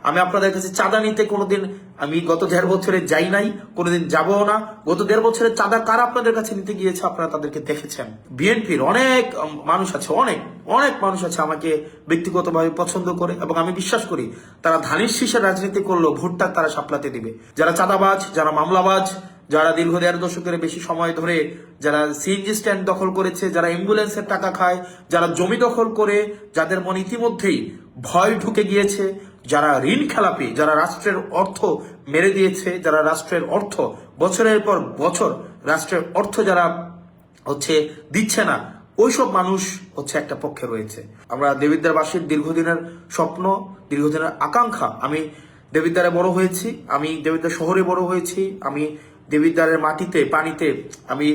আমি আপনাদের কাছে চাঁদা নিতে কোনোদিন আমি গত 1.5 বছরে যাই নাই, কোনোদিন যাবও না। গত 1.5 বছরে চাঁদা কারা আপনাদের কাছে নিতে গিয়েছে আপনারা তাদেরকে দেখেছেন। বিএনপির অনেক মানুষ আছে, অনেক অনেক মানুষ আছে আমাকে ব্যক্তিগতভাবে পছন্দ করে, এবং আমি বিশ্বাস করি তারা ধানের শীষের রাজনীতি করলেও ভোটটা তারা সাপলাতে দিবে। যারা চাঁদাবাজ, যারা মামলাবাজ, যারা দীর্ঘ 1.5 দশকের বেশি সময় ধরে যারা সিএনজি স্ট্যান্ড দখল করেছে, যারা অ্যাম্বুলেন্সের টাকা খায়, যারা জমি দখল করে, যাদের মনে ইতিমধ্যেই ভয় ঢুকে গিয়েছে, যারা ঋণ খেলাপি, যারা রাষ্ট্রের অর্থ মেরে দিয়েছে, যারা রাষ্ট্রের অর্থ বছরের পর বছর রাষ্ট্রের অর্থ যারা দিচ্ছে না, ওইসব মানুষ একটা পক্ষে রয়েছে। আমরা দেবিদ্বারবাসীর দীর্ঘদিনের স্বপ্ন, দীর্ঘদিনের আকাঙ্ক্ষা। আমি দেবিদ্বারে বড় হয়েছি, আমি দেবিদ্বার শহরে বড় হয়েছি, আমি দেবিদ্বারের মাটিতে পানিতে আমি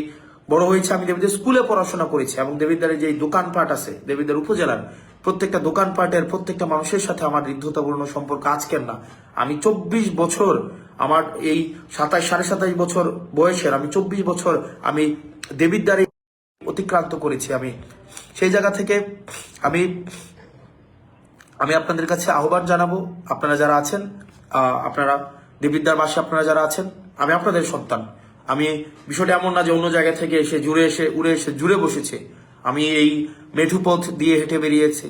বড় হয়েছি, আমি দেবিদ্বার স্কুলে পড়াশোনা করেছি, এবং দেবিদ্বারে যে দোকানপাট আছে দেবিদ্বার উপজেলার প্রত্যেকটা দোকানপাটের প্রত্যেকটা মানুষের সাথে আমার হৃদ্যতাপূর্ণ সম্পর্ক আজকের না। আমি 24 বছর, আমার এই 27 বছর বয়সের আমি 24 বছর আমি দেবিদ্বারে অতিক্রান্ত করেছি। আমি সেই জায়গা থেকে আমি আপনাদের কাছে আহ্বান জানাবো, আপনারা যারা আছেন, আপনারা দেবিদ্বারবাসী, আপনারা যারা আছেন, আমি আপনাদের সন্তান। আমি বিষয়টা এমন না যে অন্য জায়গা থেকে উড়ে এসে জুড়ে বসেছে। আমি এই মেঠু পথ দিয়ে হেঁটে বেরিয়েছি।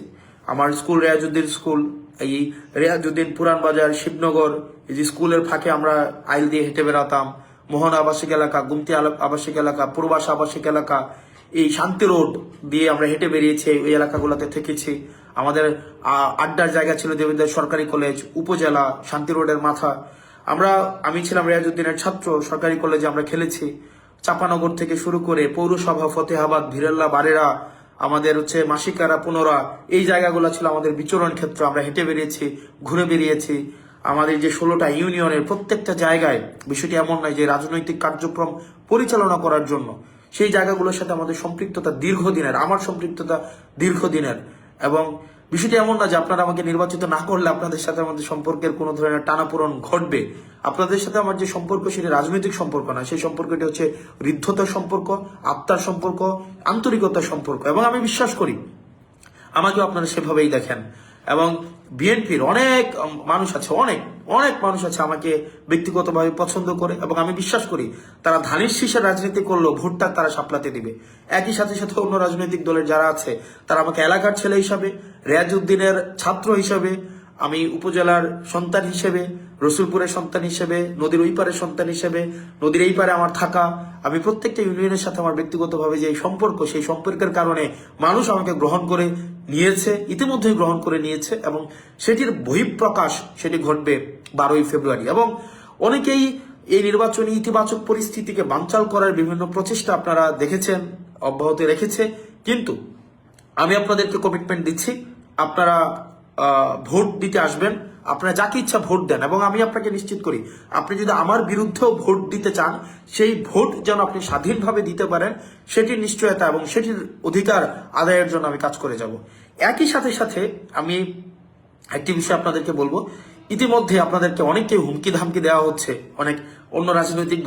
আমার স্কুল রেয়াজউদ্দিন স্কুল, এই রেয়াজউদ্দিন পুরান বাজার, শিবনগর, এই যে স্কুলের ফাঁকে আমরা আইল দিয়ে হেঁটে বেড়াতাম। মোহন আবাসিক এলাকা, গুমতি আবাসিক এলাকা, পূর্বাস আবাসিক এলাকা, এই শান্তি রোড দিয়ে আমরা হেঁটে বেরিয়েছি, ওই এলাকাগুলোতে থেকেছি। আমাদের আড্ডার জায়গা ছিল দেবিদ্বার সরকারি কলেজ, উপজেলা, শান্তি রোডের মাথা। আমি ছিলাম রেয়াজউদ্দিনের ছাত্র, সরকারি কলেজে আমরা খেলেছি। চাপানগর থেকে শুরু করে পৌরসভা, ফতেহাবাদ, ভিরেল্লা, বারেরা, আমাদের মাসিকারা, পুনরা, এই জায়গাগুলো ছিল আমাদের বিচরণ ক্ষেত্র। আমরা হেঁটে বেরিয়েছি, ঘুরে বেরিয়েছি। আমাদের যে 16টা ইউনিয়নের প্রত্যেকটা জায়গায়, বিষয়টি এমন নয় যে রাজনৈতিক কার্যক্রম পরিচালনা করার জন্য, সেই জায়গাগুলোর সাথে আমাদের সম্পৃক্ততা দীর্ঘদিনের, আমার সম্পৃক্ততা দীর্ঘদিনের। এবং বিষয়টি এমন না যে আপনারা আমাকে নির্বাচিত না করলে আপনাদের সাথে আমাদের সম্পর্কের কোনো ধরনের টানাপোড়েন ঘটবে। আপনাদের সাথে আমার যে সম্পর্ক, সেটি রাজনৈতিক সম্পর্ক না, সেই সম্পর্কটি হৃদ্যতার সম্পর্ক, আত্মার সম্পর্ক, আন্তরিকতার সম্পর্ক। এবং আমি বিশ্বাস করি আমাকেও আপনারা সেভাবেই দেখেন। এবং বিএনপির অনেক মানুষ আছে, অনেক অনেক মানুষ আছে আমাকে ব্যক্তিগতভাবে পছন্দ করে, এবং আমি বিশ্বাস করি তারা ধানের শীষের রাজনীতি করলেও ভোটটা তারা সাপলাতে দিবে। একই সাথে সাথে অন্য রাজনৈতিক দলের যারা আছে তারা আমাকে এলাকার ছেলে হিসাবে, রেয়াজউদ্দিনের ছাত্র হিসাবে, আমি উপজেলার সন্তান হিসেবে, রসুলপুরের সন্তান হিসেবে, নদীর ওই পারের সন্তান হিসেবে, নদীর এই পারে আমার থাকা, আমি প্রত্যেকটা ইউনিয়নের সাথে আমার ব্যক্তিগতভাবে যে সম্পর্ক, সেই সম্পর্কের কারণে মানুষ আমাকে গ্রহণ করে নিয়েছে, ইতিমধ্যেই গ্রহণ করে নিয়েছে, এবং সেটির বহিঃপ্রকাশ সেটি ঘটবে 12ই ফেব্রুয়ারি। এবং অনেকেই এই নির্বাচনী ইতিবাচক পরিস্থিতিকে বানচাল করার বিভিন্ন প্রচেষ্টা আপনারা দেখেছেন, অব্যাহত রেখেছে। কিন্তু আমি আপনাদেরকে কমিটমেন্ট দিচ্ছি, আপনারা ভোট দিতে আসবেন, আপনারা যাকে ইচ্ছা ভোট দেন, এবং আমি আপনাকে নিশ্চিত করি আপনি যদি আমার বিরুদ্ধেও ভোট দিতে চান, সেই ভোট যেন আপনি স্বাধীনভাবে দিতে পারেন, সেটির নিশ্চয়তা এবং সেটির অধিকার আদায়ের জন্য আমি কাজ করে যাব। একই সাথে সাথে আমি একটি বিষয় আপনাদেরকে বলবো, ইতিমধ্যে আপনাদেরকে অনেককে হুমকি ধামকি দেওয়া হচ্ছে অনেক অন্য রাজনৈতিক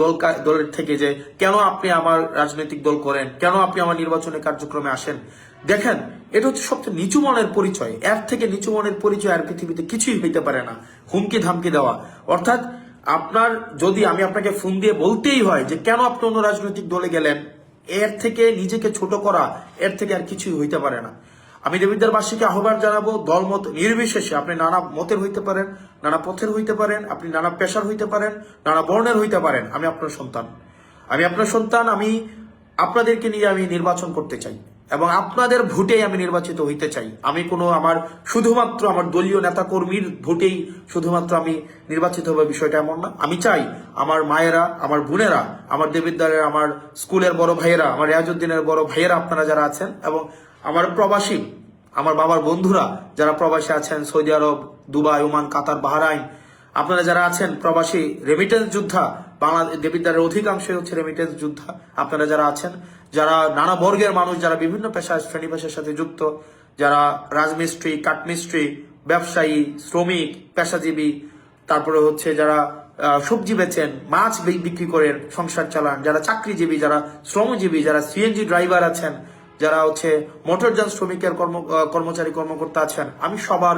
দলের থেকে, যে কেন আপনি আমার রাজনৈতিক দল করেন, কেন আপনি আমার নির্বাচনের কার্যক্রমে আসেন। দেখেন, এটা সবচেয়ে নিচু মনের পরিচয়, এর থেকে নিচু মনের পরিচয় আর পৃথিবীতে কিছুই হইতে পারে না। হুমকি ধামকি দেওয়া অর্থাৎ আপনার যদি আমি আপনাকে ফোন দিয়ে বলতেই হয় যে কেন আপনি অন্য রাজনৈতিক দলে গেলেন, এর থেকে নিজেকে ছোট করা, এর থেকে আর কিছুই হইতে পারে না। আমি দেবিদ্বারবাসীকে আহ্বান জানাবো, দলমত নির্বিশেষে আপনি নানা মতের হইতে পারেন, নানা পথের হইতে পারেন, আপনি নানা পেশার হইতে পারেন, নানা বর্ণের হইতে পারেন, আমি আপনার সন্তান, আমি আপনাদেরকে নিয়ে আমি নির্বাচন করতে চাই, এবং আপনাদের ভোটেই আমি নির্বাচিত হইতে চাই। আমি আমার শুধুমাত্র আমার দলীয় নেতা কর্মীর ভোটেই শুধুমাত্র আমি নির্বাচিত হবে, বিষয়টা এমন না। আমি চাই আমার মায়েরা, আমার বোনেরা, আমার দেবিদ্বারের, আমার স্কুলের বড় ভাইয়েরা, আমার রেয়াজউদ্দিনের বড় ভাইয়েরা, আপনারা যারা আছেন, এবং আমার প্রবাসী, আমার বাবার বন্ধুরা যারা প্রবাসী আছেন, সৌদি আরব, দুবাই, ওমান, কাতার, বাহরাইন, আপনারা যারা আছেন প্রবাসী রেমিটেন্স যোদ্ধা, বাংলাদেশ দেবিদ্বারের অধিকাংশই রেমিটেন্স যোদ্ধা, আপনারা যারা আছেন, যারা নানা বর্গের মানুষ, যারা বিভিন্ন শ্রেণী পেশার সাথে যুক্ত, যারা রাজমিস্ত্রি, কাঠমিস্ত্রি, ব্যবসায়ী, শ্রমিক, পেশাজীবী, তারপরে যারা সবজি বেচেন, মাছ বিক্রি করেন, সংসার চালান, যারা চাকরিজীবী, যারা শ্রমজীবী, যারা সিএনজি ড্রাইভার আছেন, যারা মোটরযান শ্রমিকের কর্মচারী কর্মকর্তা আছেন, আমি সবার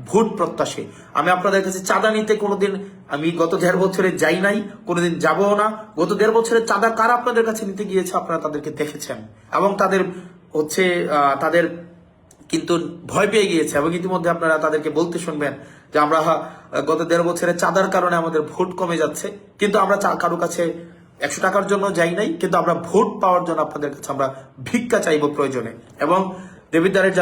ভোট প্রত্যাশী। আমি আপনাদের কাছে চাঁদা নিতে কোনোদিন আমি গত 1.5 বছরে যাই নাই, কোনোদিন যাবও না। গত 1.5 বছরের চাঁদা কারা আপনাদের কাছে নিতে গিয়েছে আপনারা তাদেরকে দেখেছেন, এবং তাদের তাদের কিন্তু ভয় পেয়ে গিয়েছে, এবং ইতিমধ্যে আপনারা তাদেরকে বলতে শুনবেন যে আমরা গত 1.5 বছরের চাঁদার কারণে আমাদের ভোট কমে যাচ্ছে। কিন্তু আমরা কারো কাছে 100 টাকার জন্য যাই নাই, কিন্তু আমরা ভোট পাওয়ার জন্য আপনাদের কাছে আমরা ভিক্ষা চাইব প্রয়োজনে। এবং দেবিদ্বারের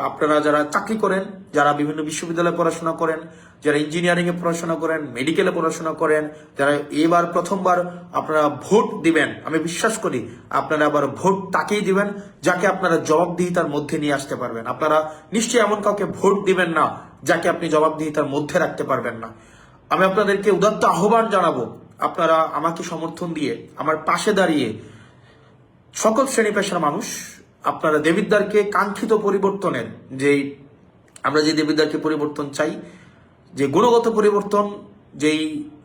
আপনারা যারা চাকরি করেন, যারা বিভিন্ন বিশ্ববিদ্যালয়ে পড়াশোনা করেন, যারা ইঞ্জিনিয়ারিং এ পড়াশোনা করেন, মেডিকেলে পড়াশোনা করেন, যারা এবার প্রথমবার আপনারা ভোট দিবেন, আমি বিশ্বাস করি আপনারা আবার ভোট তাকেই দিবেন যাকে আপনারা জবাবদিহিতার মধ্যে নিয়ে আসতে পারবেন। আপনারা নিশ্চয়ই এমন কাউকে ভোট দিবেন না যাকে আপনি জবাবদিহিতার মধ্যে রাখতে পারবেন না। আমি আপনাদেরকে উদাত্ত আহ্বান জানাবো, আপনারা আমাকে সমর্থন দিয়ে আমার পাশে দাঁড়িয়ে সকল শ্রেণী পেশার মানুষ আপনারা দেবিদ্বারকে কাঙ্ক্ষিত পরিবর্তনের আমরা যে দেবিদ্বারকে পরিবর্তন চাই, যে গুণগত পরিবর্তন, যেই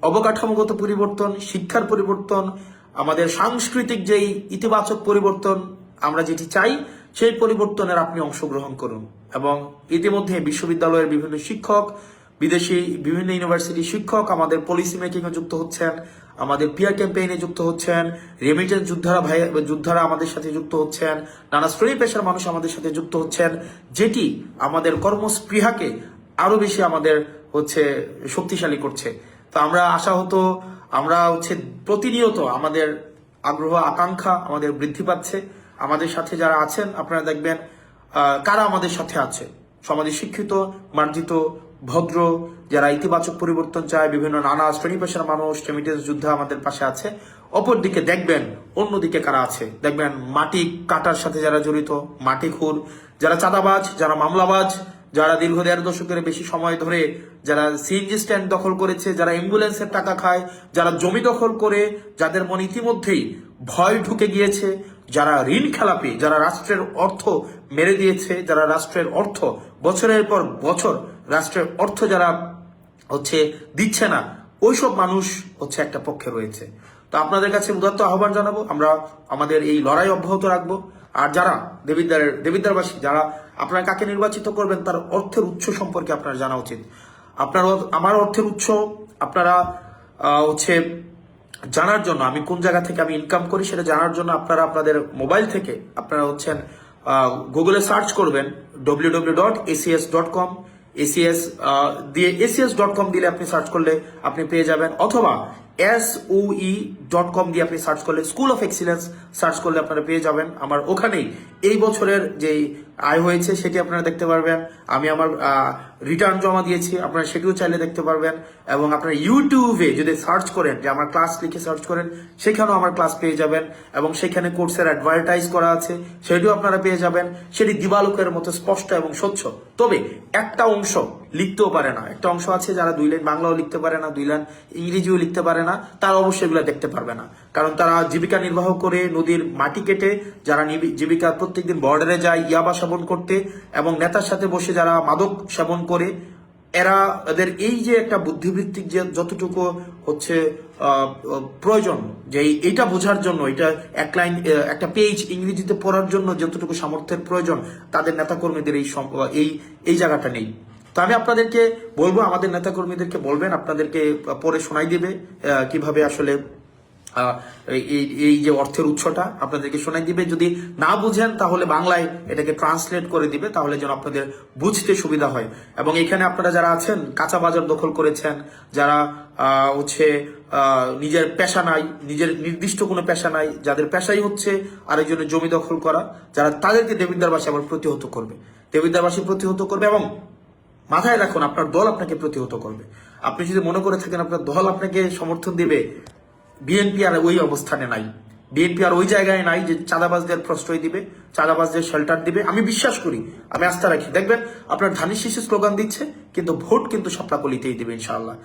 অবকাঠামোগত পরিবর্তন, শিক্ষার পরিবর্তন, আমাদের সাংস্কৃতিক যেই ইতিবাচক পরিবর্তন আমরা যেটি চাই, সেই পরিবর্তনের আপনি অংশগ্রহণ করুন। এবং ইতিমধ্যে বিশ্ববিদ্যালয়ের বিভিন্ন শিক্ষক, বিদেশি বিভিন্ন ইউনিভার্সিটি শিক্ষক আমাদের পলিসি মেকিং এ যুক্ত হচ্ছেন, আমাদের পিয়ার ক্যাম্পেইনে যুক্ত হচ্ছেন, রেমিটেন্স যোদ্ধারা আমাদের সাথে যুক্ত হচ্ছেন, নানা শ্রেণী পেশার মানুষ আমাদের সাথে যুক্ত হচ্ছেন, যেটি আমাদের কর্মস্পৃহাকে আরো বেশি আমাদের শক্তিশালী করছে। তো আমরা প্রতিনিয়ত আমাদের আগ্রহ আকাঙ্ক্ষা আমাদের বৃদ্ধি পাচ্ছে। আমাদের সাথে যারা আছেন আপনারা দেখবেন কারা আমাদের সাথে আছে, সমাজে শিক্ষিত, মার্জিত, ভদ্র, যারা ইতিবাচক পরিবর্তন চায়, বিভিন্ন নানা শ্রেণী পেশার মানুষ, রেমিটেন্স যোদ্ধা আমাদের পাশে আছে। অপরদিকে দেখবেন অন্যদিকে কারা আছে, দেখবেন মাটি কাটার সাথে যারা জড়িত, মাটিখুর, যারা চাঁদাবাজ, যারা মামলাবাজ, যারা দীর্ঘ 1.5 দশকের বেশি সময় ধরে যারা সিএনজি স্ট্যান্ড দখল করেছে, যারা অ্যাম্বুলেন্সের টাকা খায়, যারা জমি দখল করে, যাদের মনে ইতিমধ্যেই ভয় ঢুকে গিয়েছে, যারা ঋণ খেলাপি, যারা রাষ্ট্রের অর্থ মেরে দিয়েছে, যারা রাষ্ট্রের অর্থ বছরের পর বছর রাষ্ট্রের অর্থ যারা দিচ্ছে না, ওইসব মানুষ একটা পক্ষে রয়েছে। তো আপনাদের কাছে উদাত্ত আহ্বান জানাবো, আমরা আমাদের এই লড়াই অব্যাহত রাখবো। আর যারা দেবিদ্বারবাসী, যারা আপনারা কাকে নির্বাচিত করবেন তার অর্থের উৎস সম্পর্কে আপনার জানা উচিত। আমার অর্থের উৎস আপনারা জানার জন্য, আমি কোন জায়গা থেকে আমি ইনকাম করি সেটা জানার জন্য আপনারা আপনাদের মোবাইল থেকে আপনারা গুগলে সার্চ করবেন www.acs.com, acs.com দিলে আপনি সার্চ করলে আপনি পেয়ে যাবেন, অথবা SOE.com দিয়ে আপনি সার্চ করলে, স্কুল অফ এক্সিলেন্স সার্চ করলে আপনারা পেয়ে যাবেন। আমার ওখানেই এই বছরের যে আয় হয়েছে সেটি আপনারা দেখতে পারবেন। আমি আমার রিটার্ন জমা দিয়েছি, আপনারা সেটিও চাইলে দেখতে পারবেন। এবং আপনারা ইউটিউবে যদি সার্চ করেন, যে আমার ক্লাস লিখে সার্চ করেন, সেখানেও আমার ক্লাস পেয়ে যাবেন, এবং সেখানে কোর্সের অ্যাডভার্টাইজ করা আছে, সেটিও আপনারা পেয়ে যাবেন। সেটি দিবালোকের মতো স্পষ্ট এবং স্বচ্ছ। তবে একটা অংশ লিখতেও পারে না, একটা অংশ আছে যারা 2 লাইন বাংলাও লিখতে পারে না, 2 লাইন ইংরেজিও লিখতে পারে না, তারা অবশ্যই এগুলো দেখতে পারবে না। কারণ তারা জীবিকা নির্বাহ করে নদীর মাটি কেটে, যারা জীবিকা প্রত্যেকদিন বর্ডারে যায় ইয়াবা সেবন করতে, এবং নেতার সাথে বসে যারা মাদক সেবন করে, এদের এই যে একটা বুদ্ধিবৃত্তিক যে যতটুকু প্রয়োজন, যে এইটা বোঝার জন্য, এটা একটা পেজ ইংরেজিতে পড়ার জন্য যতটুকু সামর্থ্যের প্রয়োজন, তাদের নেতাকর্মীদের এই জায়গাটা নেই। তো আমি আপনাদেরকে বলবো, আমাদের নেতাকর্মীদেরকে বলবেন, আপনাদেরকে পরে শোনাই দিবে কিভাবে আসলে এই যে অর্থের উৎসটা আপনাদেরকে শোনাই দিবে। যদি না বুঝেন তাহলে বাংলায় এটাকে ট্রান্সলেট করে দিবে, তাহলে যেন আপনাদের বুঝতে সুবিধা হয়। এবং এখানে আপনারা যারা আছেন, কাঁচা বাজার দখল করেছেন, যারা নিজের পেশা নাই, নিজের নির্দিষ্ট কোনো পেশা নাই, যাদের পেশাই আরেকজনের জমি দখল করা, যারা তাদেরকে দেবিদ্বারবাসী আবার প্রতিহত করবে, দেবিদ্বারবাসী প্রতিহত করবে। এবং মাথায় রাখুন, আপনার দল আপনাকে প্রতিহত করবে। আপনি যদি মনে করে থাকেন আপনার দল আপনাকে সমর্থন দিবে, বিএনপি আর ওই অবস্থানে নাই, বিএনপি আর ওই জায়গায় নাই যে চাঁদাবাজদের প্রশ্রয় দিবে, চাঁদাবাজদের শেল্টার দিবে। আমি বিশ্বাস করি, আমি আস্থা রাখি, দেখবেন আপনার ধানের শীষে স্লোগান দিচ্ছে, কিন্তু ভোট কিন্তু শাপলাকলিতেই দিবে ইনশাআল্লাহ।